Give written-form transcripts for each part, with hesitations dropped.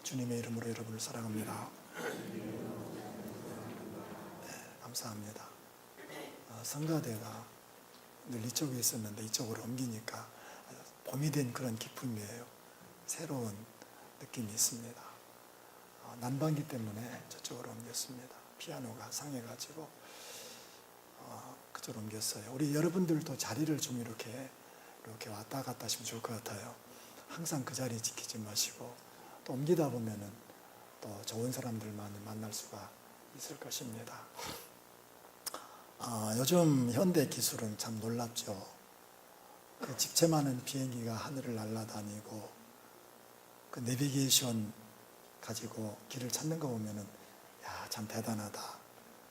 주님의 이름으로 여러분을 사랑합니다. 감사합니다. 성가대가 늘 이쪽에 있었는데 이쪽으로 옮기니까 봄이 된 그런 기쁨이에요. 새로운 느낌이 있습니다. 난방기 때문에 저쪽으로 옮겼습니다. 피아노가 상해가지고 그쪽으로 옮겼어요. 우리 여러분들도 자리를 좀 이렇게 왔다 갔다 하시면 좋을 것 같아요. 항상 그 자리 지키지 마시고 또 옮기다 보면은 또 좋은 사람들만 만날 수가 있을 것입니다. 요즘 현대 기술은 참 놀랍죠. 그 집채만한 비행기가 하늘을 날아다니고 그 내비게이션 가지고 길을 찾는 거 보면은 야, 참 대단하다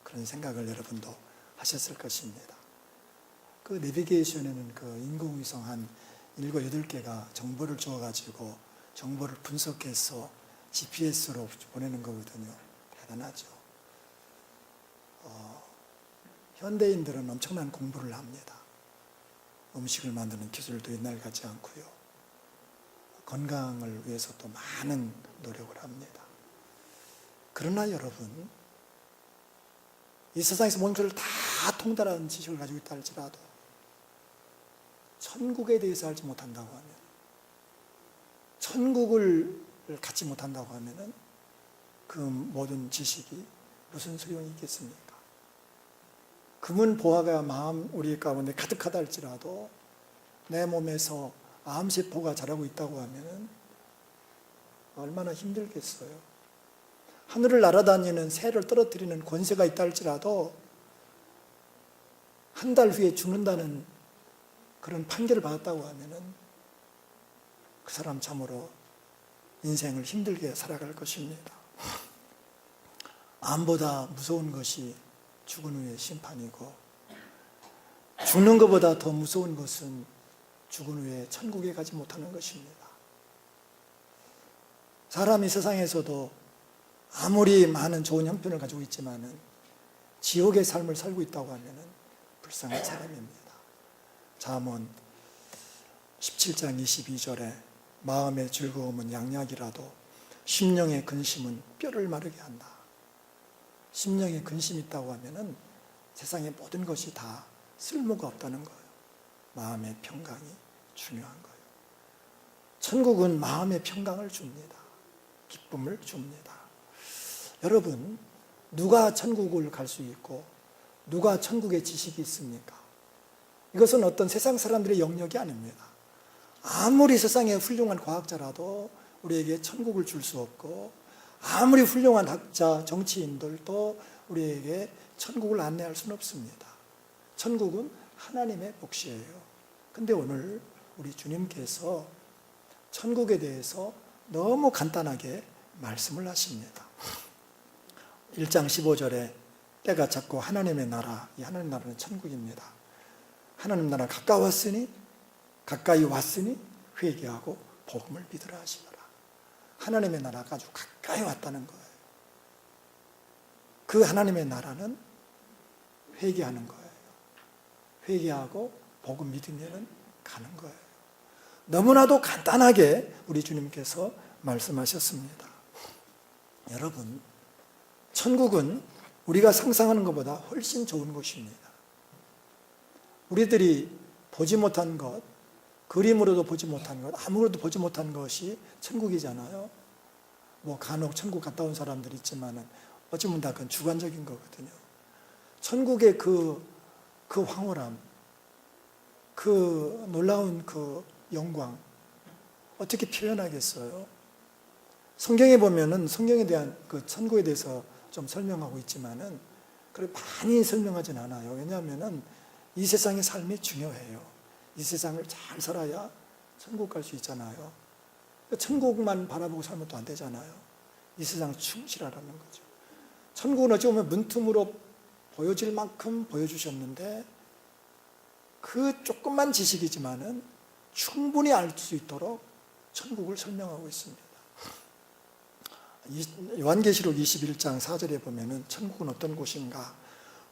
그런 생각을 여러분도 하셨을 것입니다. 그 내비게이션에는 그 인공위성 한 7, 8개가 정보를 주어가지고 정보를 분석해서 GPS로 보내는 거거든요. 대단하죠. 현대인들은 엄청난 공부를 합니다. 음식을 만드는 기술도 옛날 같지 않고요. 건강을 위해서 또 많은 노력을 합니다. 그러나 여러분, 이 세상에서 모든 것을 다 통달하는 지식을 가지고 있다 할지라도 천국에 대해서 알지 못한다고 하면, 천국을 갖지 못한다고 하면은 그 모든 지식이 무슨 소용이 있겠습니까? 금은 보화가 마음 우리 가운데 가득하다 할지라도 내 몸에서 암세포가 자라고 있다고 하면은 얼마나 힘들겠어요. 하늘을 날아다니는 새를 떨어뜨리는 권세가 있다 할지라도 한 달 후에 죽는다는 그런 판결을 받았다고 하면은 그 사람 참으로 인생을 힘들게 살아갈 것입니다. 암보다 무서운 것이 죽은 후의 심판이고, 죽는 것보다 더 무서운 것은 죽은 후에 천국에 가지 못하는 것입니다. 사람이 세상에서도 아무리 많은 좋은 형편을 가지고 있지만은 지옥의 삶을 살고 있다고 하면은 불쌍한 사람입니다. 잠언 17장 22절에 마음의 즐거움은 양약이라도 심령의 근심은 뼈를 마르게 한다. 심령에 근심이 있다고 하면은 세상의 모든 것이 다 쓸모가 없다는 거예요. 마음의 평강이 중요한 거예요. 천국은 마음의 평강을 줍니다. 기쁨을 줍니다. 여러분, 누가 천국을 갈 수 있고 누가 천국의 지식이 있습니까? 이것은 어떤 세상 사람들의 영역이 아닙니다. 아무리 세상에 훌륭한 과학자라도 우리에게 천국을 줄 수 없고, 아무리 훌륭한 학자, 정치인들도 우리에게 천국을 안내할 수는 없습니다. 천국은 하나님의 몫이에요. 근데 오늘 우리 주님께서 천국에 대해서 너무 간단하게 말씀을 하십니다. 1장 15절에 때가 찼고 하나님의 나라, 이 하나님 나라는 천국입니다. 하나님 나라 가까이 왔으니 회개하고 복음을 믿으라 하시더라. 하나님의 나라가 아주 가까이 왔다는 거예요. 그 하나님의 나라는 회개하는 거예요. 회개하고 복음 믿으면 가는 거예요. 너무나도 간단하게 우리 주님께서 말씀하셨습니다. 여러분, 천국은 우리가 상상하는 것보다 훨씬 좋은 곳입니다. 우리들이 보지 못한 것, 그림으로도 보지 못한 것, 아무로도 보지 못한 것이 천국이잖아요. 뭐 간혹 천국 갔다 온 사람들이 있지만은 어쩌면 다 그건 주관적인 거거든요. 천국의 그 황홀함, 그 놀라운 그 영광, 어떻게 표현하겠어요? 성경에 보면은 성경에 대한 그 천국에 대해서 좀 설명하고 있지만은 그렇게 많이 설명하진 않아요. 왜냐하면은 이 세상의 삶이 중요해요. 이 세상을 잘 살아야 천국 갈 수 있잖아요. 천국만 바라보고 살면 또 안 되잖아요. 이 세상을 충실하라는 거죠. 천국은 어찌 보면 문틈으로 보여질 만큼 보여주셨는데 그 조금만 지식이지만은 충분히 알 수 있도록 천국을 설명하고 있습니다. 요한계시록 21장 4절에 보면은 천국은 어떤 곳인가?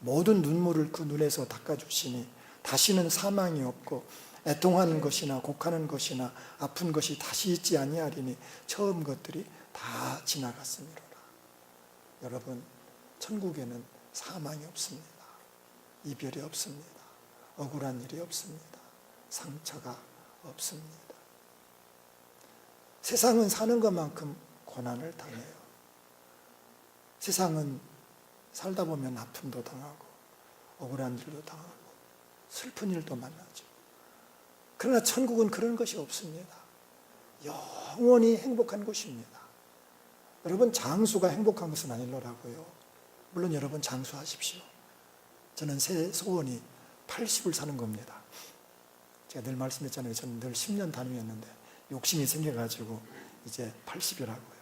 모든 눈물을 그 눈에서 닦아주시니 다시는 사망이 없고 애통하는 것이나 곡하는 것이나 아픈 것이 다시 있지 아니하리니 처음 것들이 다 지나갔으미로라. 여러분, 천국에는 사망이 없습니다. 이별이 없습니다. 억울한 일이 없습니다. 상처가 없습니다. 세상은 사는 것만큼 고난을 당해요. 세상은 살다 보면 아픔도 당하고 억울한 일도 당하고 슬픈 일도 만나죠. 그러나 천국은 그런 것이 없습니다. 영원히 행복한 곳입니다. 여러분, 장수가 행복한 것은 아니더라고요. 물론 여러분 장수하십시오. 저는 새 소원이 80을 사는 겁니다. 제가 늘 말씀했잖아요. 저는 늘 10년 단위였는데 욕심이 생겨가지고 이제 80이라고요.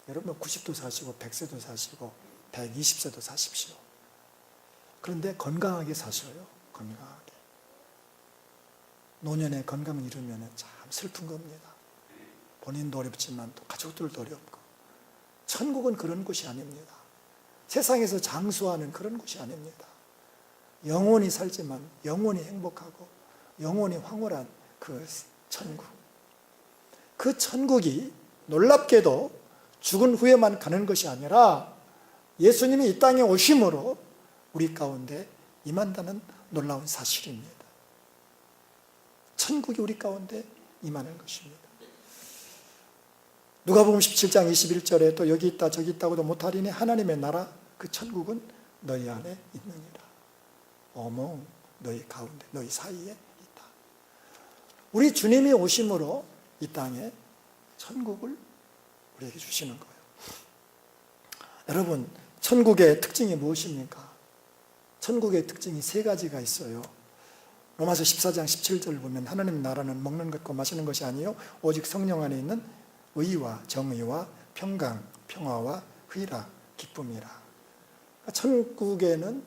여러분 90도 사시고 100세도 사시고 120세도 사십시오. 그런데 건강하게 사셔요. 건강하게. 노년에 건강을 잃으면 참 슬픈 겁니다. 본인도 어렵지만 또 가족들도 어렵고. 천국은 그런 곳이 아닙니다. 세상에서 장수하는 그런 곳이 아닙니다. 영원히 살지만 영원히 행복하고 영원히 황홀한 그 천국. 그 천국이 놀랍게도 죽은 후에만 가는 것이 아니라 예수님이 이 땅에 오심으로 우리 가운데 임한다는 놀라운 사실입니다. 천국이 우리 가운데 임하는 것입니다. 누가복음 17장 21절에 또 여기 있다 저기 있다고도 못하리니 하나님의 나라 그 천국은 너희 안에 있느니라. 어몽 너희 가운데 너희 사이에 있다. 우리 주님이 오심으로 이 땅에 천국을 우리에게 주시는 거예요. 여러분, 천국의 특징이 무엇입니까? 천국의 특징이 세 가지가 있어요. 로마서 14장 17절을 보면 하나님 나라는 먹는 것과 마시는 것이 아니요 오직 성령 안에 있는 의와 정의와 평강, 평화와 의라, 기쁨이라. 천국에는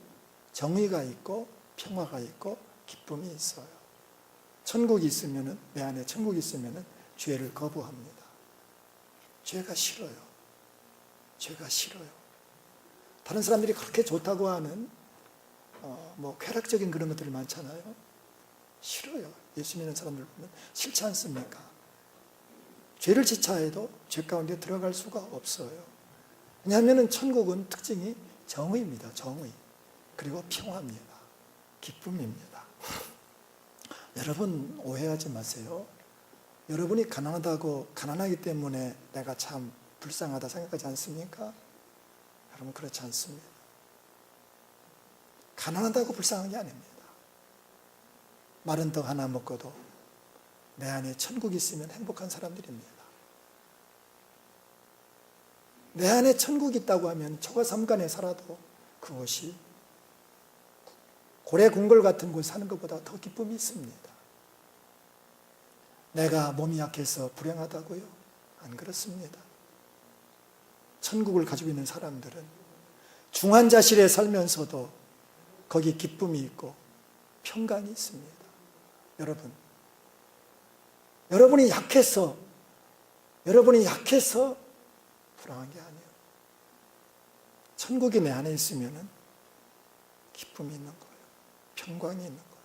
정의가 있고 평화가 있고 기쁨이 있어요. 천국이 있으면, 내 안에 천국이 있으면 죄를 거부합니다. 죄가 싫어요. 죄가 싫어요. 다른 사람들이 그렇게 좋다고 하는 쾌락적인 그런 것들이 많잖아요. 싫어요. 예수 믿는 사람들 보면 싫지 않습니까? 죄를 지차해도 죄 가운데 들어갈 수가 없어요. 왜냐하면 천국은 특징이 정의입니다. 정의. 그리고 평화입니다. 기쁨입니다. 여러분 오해하지 마세요. 여러분이 가난하기 때문에 내가 참 불쌍하다 생각하지 않습니까? 여러분 그렇지 않습니다. 가난하다고 불쌍한 게 아닙니다. 마른 떡 하나 먹고도 내 안에 천국이 있으면 행복한 사람들입니다. 내 안에 천국이 있다고 하면 저가 삼간에 살아도 그것이 고래 궁궐 같은 곳 사는 것보다 더 기쁨이 있습니다. 내가 몸이 약해서 불행하다고요? 안 그렇습니다. 천국을 가지고 있는 사람들은 중환자실에 살면서도 거기 기쁨이 있고 평강이 있습니다. 여러분이 약해서 불안한 게 아니에요. 천국이 내 안에 있으면 기쁨이 있는 거예요. 평강이 있는 거예요.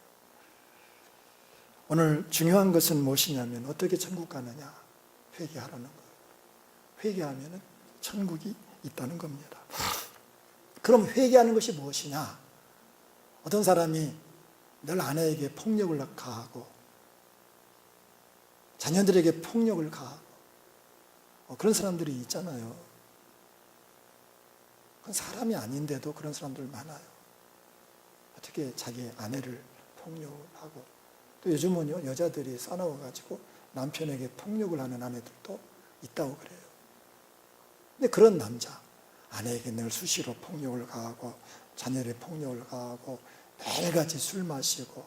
오늘 중요한 것은 무엇이냐면 어떻게 천국 가느냐? 회개하라는 거예요. 회개하면 천국이 있다는 겁니다. 그럼 회개하는 것이 무엇이냐? 어떤 사람이 늘 아내에게 폭력을 가하고 자녀들에게 폭력을 가하고 그런 사람들이 있잖아요. 그건 사람이 아닌데도 그런 사람들 많아요. 어떻게 자기 아내를 폭력하고 또 요즘은요 여자들이 싸나워가지고 남편에게 폭력을 하는 아내들도 있다고 그래요. 근데 그런 남자 아내에게 늘 수시로 폭력을 가하고 자녀에게 폭력을 가하고 매일같이 술 마시고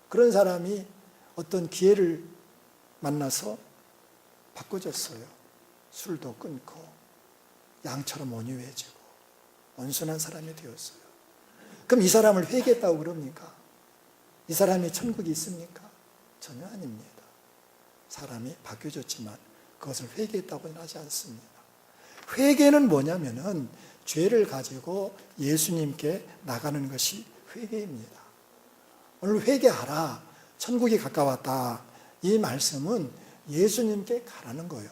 그런 사람이 어떤 기회를 만나서 바꿔줬어요. 술도 끊고 양처럼 온유해지고 온순한 사람이 되었어요. 그럼 이 사람을 회개했다고 그럽니까? 이 사람이 천국이 있습니까? 전혀 아닙니다. 사람이 바뀌어졌지만 그것을 회개했다고는 하지 않습니다. 회개는 뭐냐면은 죄를 가지고 예수님께 나가는 것이 회개입니다. 오늘 회개하라. 천국이 가까웠다. 이 말씀은 예수님께 가라는 거예요.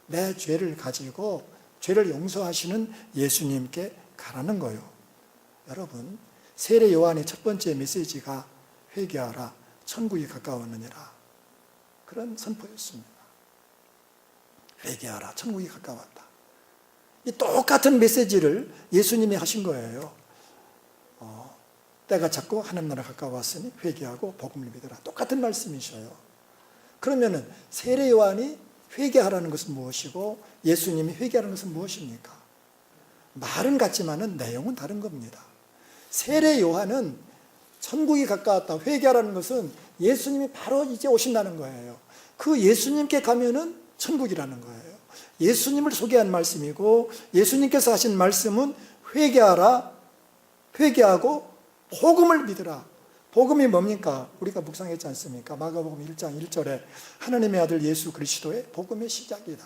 내 죄를 가지고 죄를 용서하시는 예수님께 가라는 거예요. 여러분, 세례 요한의 첫 번째 메시지가 회개하라, 천국이 가까웠느니라, 그런 선포였습니다. 회개하라, 천국이 가까웠다. 이 똑같은 메시지를 예수님이 하신 거예요. 때가 찼고 하나님 나라 가까웠으니 회개하고 복음을 믿으라. 똑같은 말씀이셔요. 그러면은 세례 요한이 회개하라는 것은 무엇이고 예수님이 회개하라는 것은 무엇입니까? 말은 같지만은 내용은 다른 겁니다. 세례 요한은 천국이 가까웠다, 회개하라는 것은 예수님이 바로 이제 오신다는 거예요. 그 예수님께 가면은 천국이라는 거예요. 예수님을 소개한 말씀이고 예수님께서 하신 말씀은 회개하라, 회개하고 복음을 믿으라. 복음이 뭡니까? 우리가 묵상했지 않습니까? 마가복음 1장 1절에 하나님의 아들 예수 그리스도의 복음의 시작이다.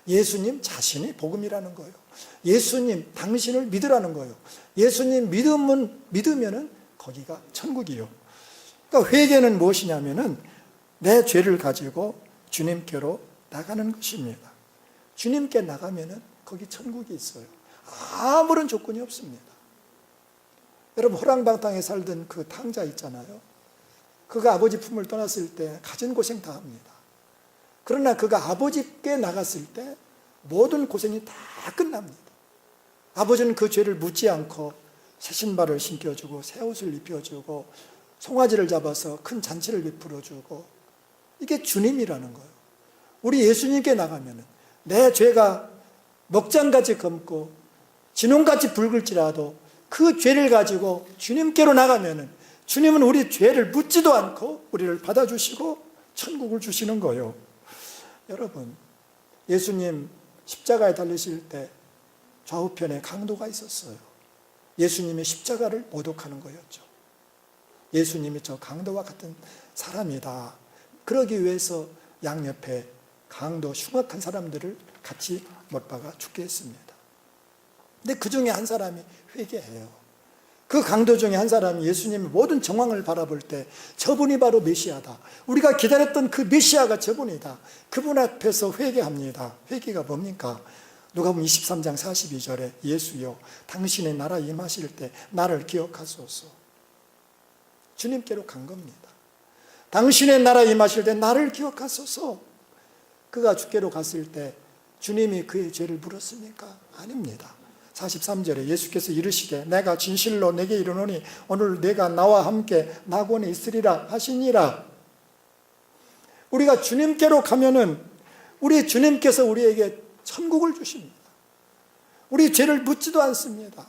예수님 자신이 복음이라는 거예요. 예수님 당신을 믿으라는 거예요. 예수님 믿으면은 거기가 천국이요. 그러니까 회개는 무엇이냐면은 내 죄를 가지고 주님께로 나가는 것입니다. 주님께 나가면은 거기 천국이 있어요. 아무런 조건이 없습니다. 여러분, 호랑방탕에 살던 그 탕자 있잖아요. 그가 아버지 품을 떠났을 때 가진 고생 다 합니다. 그러나 그가 아버지께 나갔을 때 모든 고생이 다 끝납니다. 아버지는 그 죄를 묻지 않고 새 신발을 신겨주고 새 옷을 입혀주고 송아지를 잡아서 큰 잔치를 베풀어주고, 이게 주님이라는 거예요. 우리 예수님께 나가면은 내 죄가 먹장같이 검고 진홍같이 붉을지라도 그 죄를 가지고 주님께로 나가면은 주님은 우리 죄를 묻지도 않고 우리를 받아주시고 천국을 주시는 거예요. 여러분, 예수님 십자가에 달리실 때 좌우편에 강도가 있었어요. 예수님이 십자가를 모독하는 거였죠. 예수님이 저 강도와 같은 사람이다. 그러기 위해서 양옆에 강도 흉악한 사람들을 같이 못 박아 죽게 했습니다. 근데 그 중에 한 사람이 회개해요. 그 강도 중에 한 사람이 예수님의 모든 정황을 바라볼 때 저분이 바로 메시아다. 우리가 기다렸던 그 메시아가 저분이다. 그분 앞에서 회개합니다. 회개가 뭡니까? 누가복음 23장 42절에 예수여 당신의 나라 임하실 때 나를 기억하소서. 주님께로 간 겁니다. 당신의 나라 임하실 때 나를 기억하소서. 그가 주께로 갔을 때 주님이 그의 죄를 물었습니까? 아닙니다. 43절에 예수께서 이르시되 내가 진실로 내게 이르노니 오늘 내가 나와 함께 낙원에 있으리라 하시니라. 우리가 주님께로 가면은 우리 주님께서 우리에게 천국을 주십니다. 우리 죄를 묻지도 않습니다.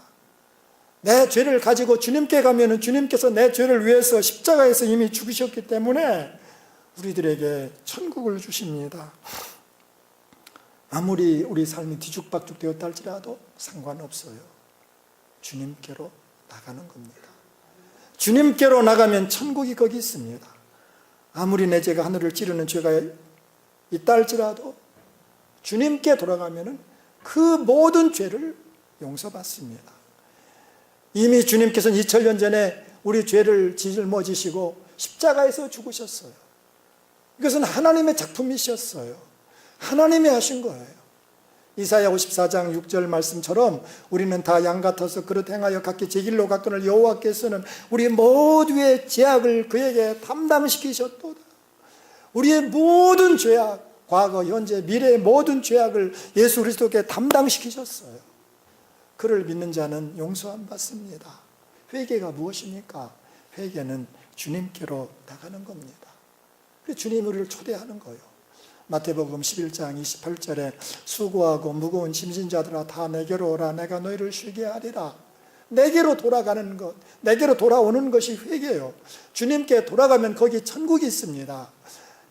내 죄를 가지고 주님께 가면은 주님께서 내 죄를 위해서 십자가에서 이미 죽으셨기 때문에 우리들에게 천국을 주십니다. 아무리 우리 삶이 뒤죽박죽 되었다 할지라도 상관없어요. 주님께로 나가는 겁니다. 주님께로 나가면 천국이 거기 있습니다. 아무리 내 죄가 하늘을 찌르는 죄가 있다 할지라도 주님께 돌아가면 그 모든 죄를 용서받습니다. 이미 주님께서는 2000년 전에 우리 죄를 짊어지시고 십자가에서 죽으셨어요. 이것은 하나님의 작품이셨어요. 하나님이 하신 거예요. 이사야 54장 6절 말씀처럼 우리는 다 양 같아서 그릇 행하여 각기 제 길로 갔거늘 여호와께서는 우리 모두의 죄악을 그에게 담당시키셨도다. 우리의 모든 죄악, 과거, 현재, 미래의 모든 죄악을 예수 그리스도께 담당시키셨어요. 그를 믿는 자는 용서함 받습니다. 회개가 무엇입니까? 회개는 주님께로 나가는 겁니다. 주님이 우리를 초대하는 거예요. 마태복음 11장 28절에 수고하고 무거운 짐진 자들아 다 내게로 오라. 내가 너희를 쉬게 하리라. 내게로 돌아가는 것, 내게로 돌아오는 것이 회개예요. 주님께 돌아가면 거기 천국이 있습니다.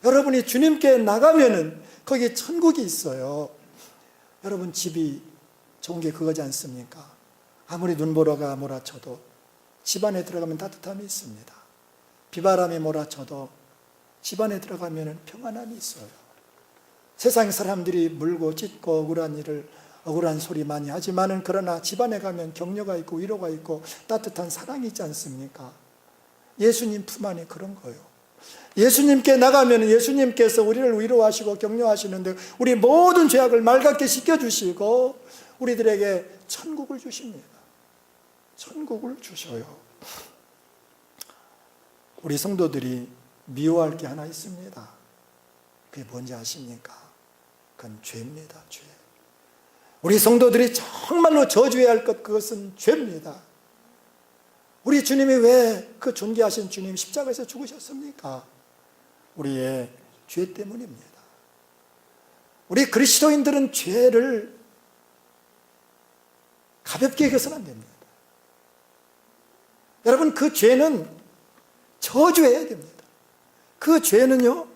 여러분이 주님께 나가면은 거기 천국이 있어요. 여러분, 집이 좋은 게 그거지 않습니까? 아무리 눈보라가 몰아쳐도 집 안에 들어가면 따뜻함이 있습니다. 비바람이 몰아쳐도 집 안에 들어가면 평안함이 있어요. 세상 사람들이 물고 찢고 억울한 소리 많이 하지만은 그러나 집 안에 가면 격려가 있고 위로가 있고 따뜻한 사랑이 있지 않습니까? 예수님 품 안에 그런 거예요. 예수님께 나가면 예수님께서 우리를 위로하시고 격려하시는데 우리 모든 죄악을 맑게 씻겨주시고 우리들에게 천국을 주십니다. 천국을 주셔요. 우리 성도들이 미워할 게 하나 있습니다. 그게 뭔지 아십니까? 그건 죄입니다. 죄. 우리 성도들이 정말로 저주해야 할 것, 그것은 죄입니다. 우리 주님이 왜 그 존귀하신 주님 십자가에서 죽으셨습니까? 우리의 죄 때문입니다. 우리 그리스도인들은 죄를 가볍게 여겨서는 안 됩니다. 여러분, 그 죄는 저주해야 됩니다. 그 죄는요,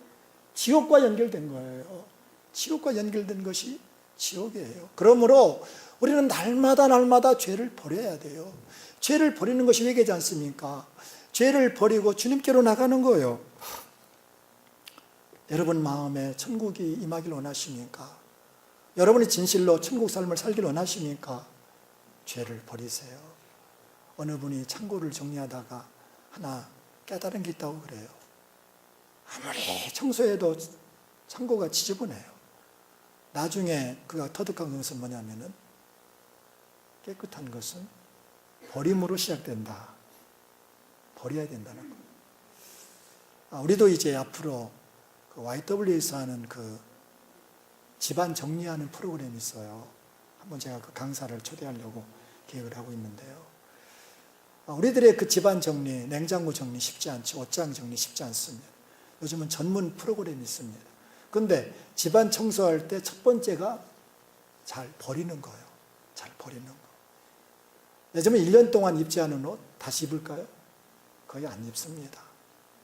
지옥과 연결된 거예요. 지옥과 연결된 것이 지옥이에요. 그러므로 우리는 날마다 죄를 버려야 돼요. 죄를 버리는 것이 회개지 않습니까? 죄를 버리고 주님께로 나가는 거예요. 여러분 마음에 천국이 임하길 원하십니까? 여러분이 진실로 천국 삶을 살길 원하십니까? 죄를 버리세요. 어느 분이 창고를 정리하다가 하나 깨달은 게 있다고 그래요. 아무리 청소해도 창고가 지저분해요. 나중에 그가 터득한 것은 뭐냐면은 깨끗한 것은 버림으로 시작된다. 버려야 된다는 거예요. 우리도 이제 앞으로 그 YW에서 하는 그 집안 정리하는 프로그램이 있어요. 한번 제가 그 강사를 초대하려고 계획을 하고 있는데요. 우리들의 그 집안 정리, 냉장고 정리 쉽지 않죠. 옷장 정리 쉽지 않습니다. 요즘은 전문 프로그램이 있습니다. 그런데 집안 청소할 때 첫 번째가 잘 버리는 거예요. 잘 버리는 거. 요즘은 1년 동안 입지 않은 옷 다시 입을까요? 거의 안 입습니다.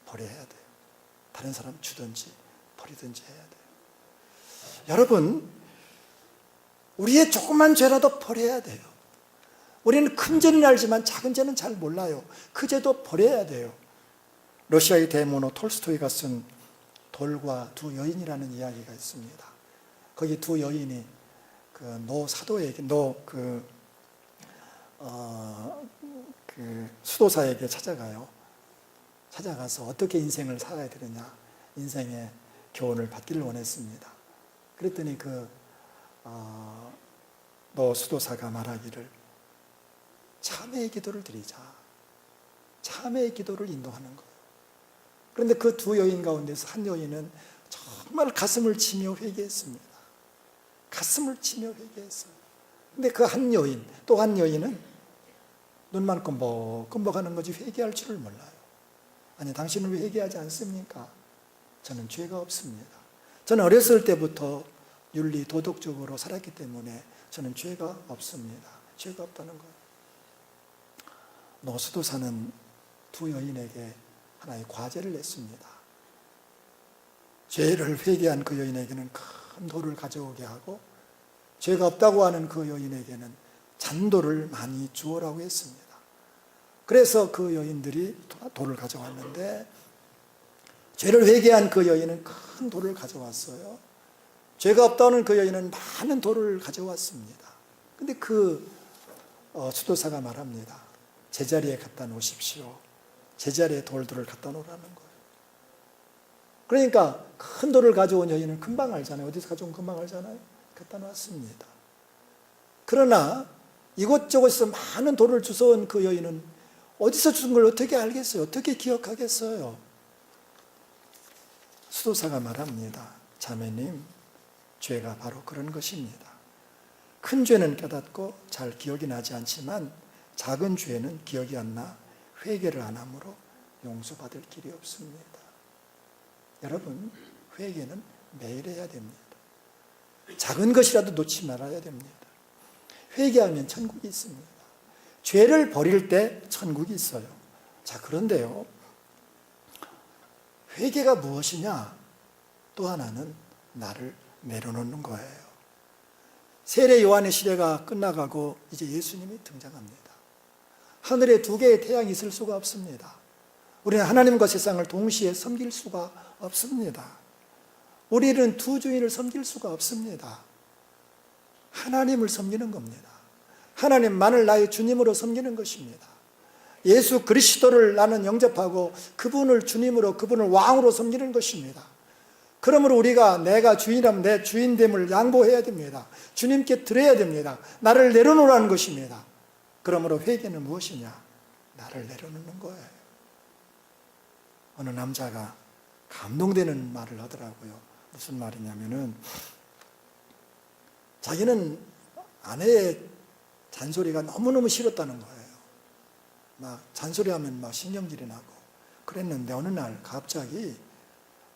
버려야 돼요. 다른 사람 주든지 버리든지 해야 돼요. 여러분, 우리의 조그만 죄라도 버려야 돼요. 우리는 큰 죄는 알지만 작은 죄는 잘 몰라요. 그 죄도 버려야 돼요. 러시아의 대문호 톨스토이가 쓴 돌과 두 여인이라는 이야기가 있습니다. 거기 두 여인이 그 노 사도에게, 수도사에게 찾아가서 어떻게 인생을 살아야 되느냐, 인생의 교훈을 받기를 원했습니다. 그랬더니 노 수도사가 말하기를 참회의 기도를 드리자. 참회의 기도를 인도하는 거예요. 그런데 그 두 여인 가운데서 한 여인은 정말 가슴을 치며 회개했습니다. 가슴을 치며 회개했어요. 근데 그 한 여인, 또 한 여인은 눈만 끔벅끔벅하는 거지 회개할 줄을 몰라요. 아니, 당신은 왜 회개하지 않습니까? 저는 죄가 없습니다. 저는 어렸을 때부터 윤리, 도덕적으로 살았기 때문에 저는 죄가 없습니다. 죄가 없다는 거예요. 노수도사는 두 여인에게 하나의 과제를 냈습니다. 죄를 회개한 그 여인에게는 큰 돌을 가져오게 하고, 죄가 없다고 하는 그 여인에게는 잔돌을 많이 주어라고 했습니다. 그래서 그 여인들이 돌을 가져왔는데, 죄를 회개한 그 여인은 큰 돌을 가져왔어요. 죄가 없다는 그 여인은 많은 돌을 가져왔습니다. 근데 수도사가 말합니다. 제자리에 갖다 놓으십시오. 제자리에 돌들을 갖다 놓으라는 거예요. 그러니까 큰 돌을 가져온 여인은 금방 알잖아요. 어디서 가져온 금방 알잖아요. 갖다 놨습니다. 그러나 이곳저곳에서 많은 돌을 주워온 그 여인은 어디서 준 걸 어떻게 알겠어요? 어떻게 기억하겠어요? 수도사가 말합니다. 자매님, 죄가 바로 그런 것입니다. 큰 죄는 깨닫고 잘 기억이 나지 않지만 작은 죄는 기억이 안 나 회개를 안 하므로 용서받을 길이 없습니다. 여러분, 회개는 매일 해야 됩니다. 작은 것이라도 놓지 말아야 됩니다. 회개하면 천국이 있습니다. 죄를 버릴 때 천국이 있어요. 자, 그런데요, 회개가 무엇이냐? 또 하나는 나를 내려놓는 거예요. 세례 요한의 시대가 끝나가고 이제 예수님이 등장합니다. 하늘에 두 개의 태양이 있을 수가 없습니다. 우리는 하나님과 세상을 동시에 섬길 수가 없습니다. 우리는 두 주인을 섬길 수가 없습니다. 하나님을 섬기는 겁니다. 하나님만을 나의 주님으로 섬기는 것입니다. 예수 그리스도를 나는 영접하고 그분을 주님으로, 그분을 왕으로 섬기는 것입니다. 그러므로 우리가 내가 주인이라면 내 주인됨을 양보해야 됩니다. 주님께 드려야 됩니다. 나를 내려놓으라는 것입니다. 그러므로 회개는 무엇이냐? 나를 내려놓는 거예요. 어느 남자가 감동되는 말을 하더라고요. 무슨 말이냐면은 자기는 아내의 잔소리가 너무너무 싫었다는 거예요. 막 잔소리하면 막 신경질이 나고 그랬는데 어느 날 갑자기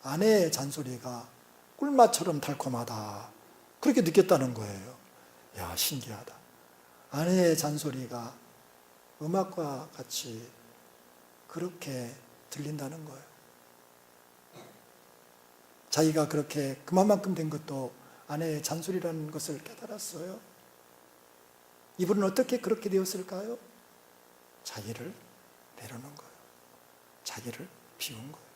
아내의 잔소리가 꿀맛처럼 달콤하다, 그렇게 느꼈다는 거예요. 야, 신기하다. 아내의 잔소리가 음악과 같이 그렇게 들린다는 거예요. 자기가 그렇게 그만큼 된 것도 아내의 잔소리라는 것을 깨달았어요. 이분은 어떻게 그렇게 되었을까요? 자기를 내려놓은 거예요. 자기를 비운 거예요.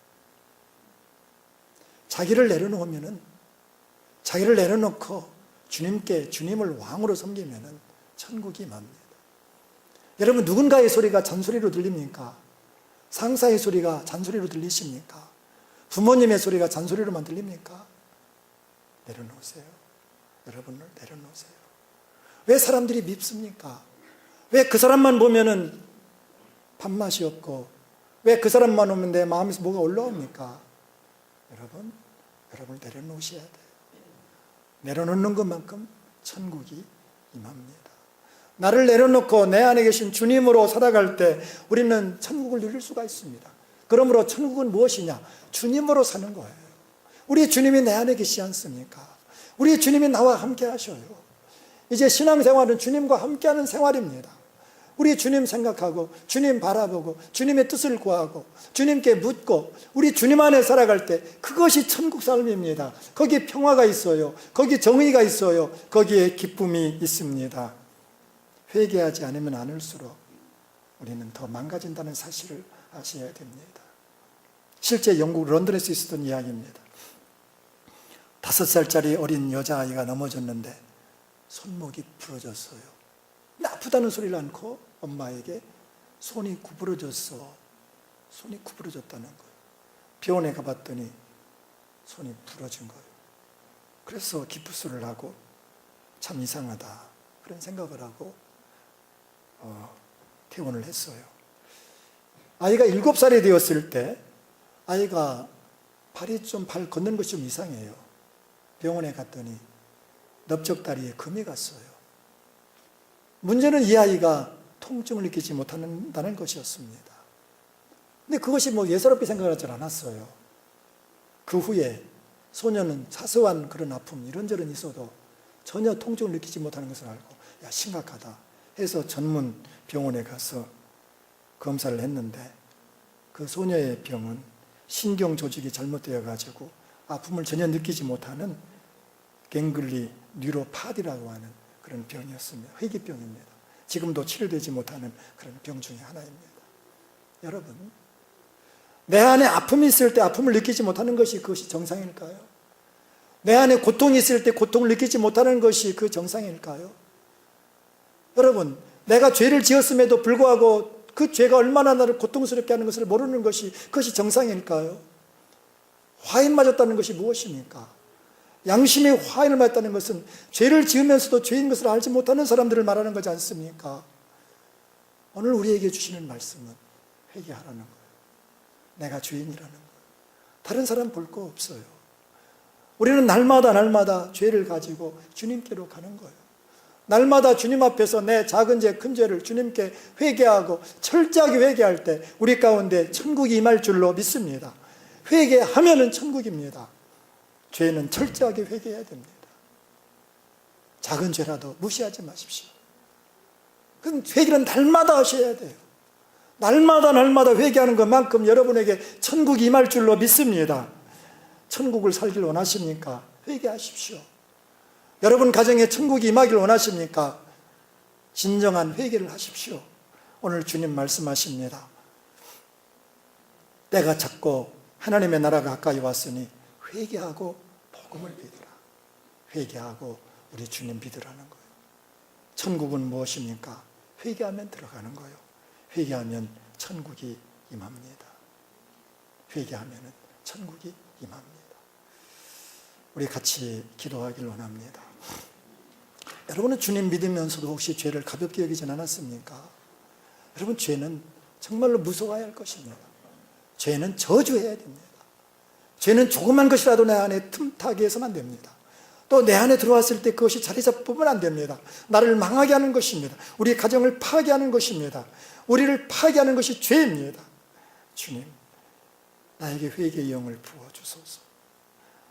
자기를 내려놓으면은, 자기를 내려놓고 주님을 왕으로 섬기면은 천국이 맙니다. 여러분, 누군가의 소리가 잔소리로 들립니까? 상사의 소리가 잔소리로 들리십니까? 부모님의 소리가 잔소리로만 들립니까? 내려놓으세요. 여러분을 내려놓으세요. 왜 사람들이 밉습니까? 왜 그 사람만 보면은 밥맛이 없고, 왜 그 사람만 오면 내 마음에서 뭐가 올라옵니까? 여러분을 내려놓으셔야 돼요. 내려놓는 것만큼 천국이 임합니다. 나를 내려놓고 내 안에 계신 주님으로 살아갈 때 우리는 천국을 누릴 수가 있습니다. 그러므로 천국은 무엇이냐? 주님으로 사는 거예요. 우리 주님이 내 안에 계시지 않습니까? 우리 주님이 나와 함께 하셔요. 이제 신앙생활은 주님과 함께하는 생활입니다. 우리 주님 생각하고 주님 바라보고 주님의 뜻을 구하고 주님께 묻고 우리 주님 안에 살아갈 때 그것이 천국 삶입니다. 거기에 평화가 있어요. 거기에 정의가 있어요. 거기에 기쁨이 있습니다. 회개하지 않으면 않을수록 우리는 더 망가진다는 사실을 아셔야 됩니다. 실제 영국 런던에서 있었던 이야기입니다. 5살짜리 어린 여자아이가 넘어졌는데 손목이 부러졌어요. 아프다는 소리를 않고 엄마에게 손이 구부러졌다는 거예요. 병원에 가봤더니 손이 부러진 거예요. 그래서 기부스를 하고 참 이상하다 그런 생각을 하고 퇴원을 했어요. 아이가 7살이 되었을 때 아이가 발 걷는 것이 좀 이상해요. 병원에 갔더니 넓적다리에 금이 갔어요. 문제는 이 아이가 통증을 느끼지 못한다는 것이었습니다. 근데 그것이 예사롭게 생각하지 않았어요. 그 후에 소녀는 사소한 그런 아픔 이런저런 있어도 전혀 통증을 느끼지 못하는 것을 알고 야, 심각하다 해서 전문 병원에 가서 검사를 했는데 그 소녀의 병은 신경 조직이 잘못되어 가지고 아픔을 전혀 느끼지 못하는 갱글리 뉴로파디라고 하는 그런 병이었습니다. 회귀병입니다. 지금도 치료되지 못하는 그런 병 중에 하나입니다. 여러분, 내 안에 아픔이 있을 때 아픔을 느끼지 못하는 것이 그것이 정상일까요? 내 안에 고통이 있을 때 고통을 느끼지 못하는 것이 그 정상일까요? 여러분, 내가 죄를 지었음에도 불구하고 그 죄가 얼마나 나를 고통스럽게 하는 것을 모르는 것이 그것이 정상일까요? 화인 맞았다는 것이 무엇입니까? 양심의 화인을 맞았다는 것은 죄를 지으면서도 죄인 것을 알지 못하는 사람들을 말하는 거지 않습니까? 오늘 우리에게 주시는 말씀은 회개하라는 거예요. 내가 주인이라는 거예요. 다른 사람 볼 거 없어요. 우리는 날마다 죄를 가지고 주님께로 가는 거예요. 날마다 주님 앞에서 내 작은 죄, 큰 죄를 주님께 회개하고 철저하게 회개할 때 우리 가운데 천국이 임할 줄로 믿습니다. 회개하면은 천국입니다. 죄는 철저하게 회개해야 됩니다. 작은 죄라도 무시하지 마십시오. 그럼 회개는 날마다 하셔야 돼요. 날마다 회개하는 것만큼 여러분에게 천국이 임할 줄로 믿습니다. 천국을 살길 원하십니까? 회개하십시오. 여러분 가정에 천국이 임하길 원하십니까? 진정한 회개를 하십시오. 오늘 주님 말씀하십니다. 때가 찼고 하나님의 나라가 가까이 왔으니 회개하고 복음을 믿으라. 회개하고 우리 주님 믿으라는 거예요. 천국은 무엇입니까? 회개하면 들어가는 거예요. 회개하면 천국이 임합니다. 회개하면 천국이 임합니다. 우리 같이 기도하길 원합니다. 여러분은 주님 믿으면서도 혹시 죄를 가볍게 여기진 않았습니까? 여러분, 죄는 정말로 무서워야 할 것입니다. 죄는 저주해야 됩니다. 죄는 조그만 것이라도 내 안에 틈타게 해서는 안 됩니다. 또 내 안에 들어왔을 때 그것이 자리 잡으면 안 됩니다. 나를 망하게 하는 것입니다. 우리 가정을 파괴하는 것입니다. 우리를 파괴하는 것이 죄입니다. 주님, 나에게 회개의 영을 부어주소서.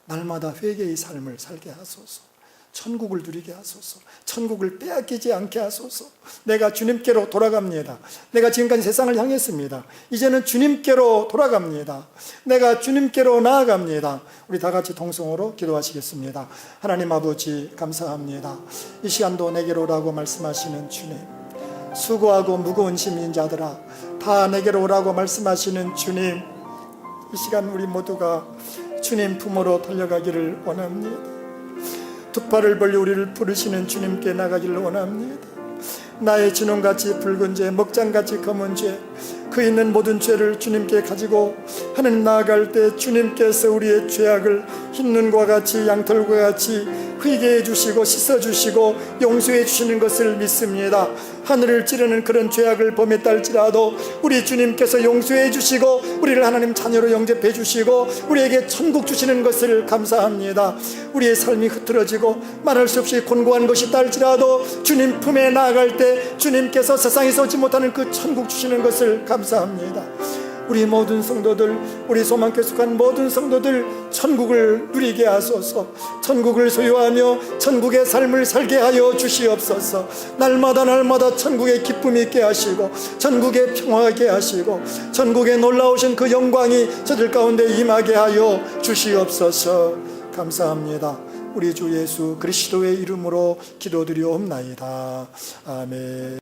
날마다 회개의 삶을 살게 하소서. 천국을 누리게 하소서. 천국을 빼앗기지 않게 하소서. 내가 주님께로 돌아갑니다. 내가 지금까지 세상을 향했습니다. 이제는 주님께로 돌아갑니다. 내가 주님께로 나아갑니다. 우리 다 같이 동성으로 기도하시겠습니다. 하나님 아버지, 감사합니다. 이 시간도 내게로 오라고 말씀하시는 주님, 수고하고 무거운 짐인 자들아 다 내게로 오라고 말씀하시는 주님, 이 시간 우리 모두가 주님 품으로 달려가기를 원합니다. 두 팔을 벌려 우리를 부르시는 주님께 나가기를 원합니다. 나의 진홍같이 붉은 죄, 먹장같이 검은 죄, 그 있는 모든 죄를 주님께 가지고 하나님 나아갈 때 주님께서 우리의 죄악을 흰 눈과 같이 양털과 같이 회개해 주시고 씻어 주시고 용서해 주시는 것을 믿습니다. 하늘을 찌르는 그런 죄악을 범했다 할지라도 우리 주님께서 용서해 주시고 우리를 하나님 자녀로 영접해 주시고 우리에게 천국 주시는 것을 감사합니다. 우리의 삶이 흐트러지고 말할 수 없이 곤고한 것이 있다 할지라도 주님 품에 나아갈 때 주님께서 세상에서 오지 못하는 그 천국 주시는 것을 감사합니다. 우리 모든 성도들, 우리 소망교회 속한 모든 성도들 천국을 누리게 하소서. 천국을 소유하며 천국의 삶을 살게 하여 주시옵소서. 날마다 천국의 기쁨이 있게 하시고 천국의 평화하게 하시고 천국의 놀라우신 그 영광이 저들 가운데 임하게 하여 주시옵소서. 감사합니다. 우리 주 예수 그리스도의 이름으로 기도드리옵나이다. 아멘.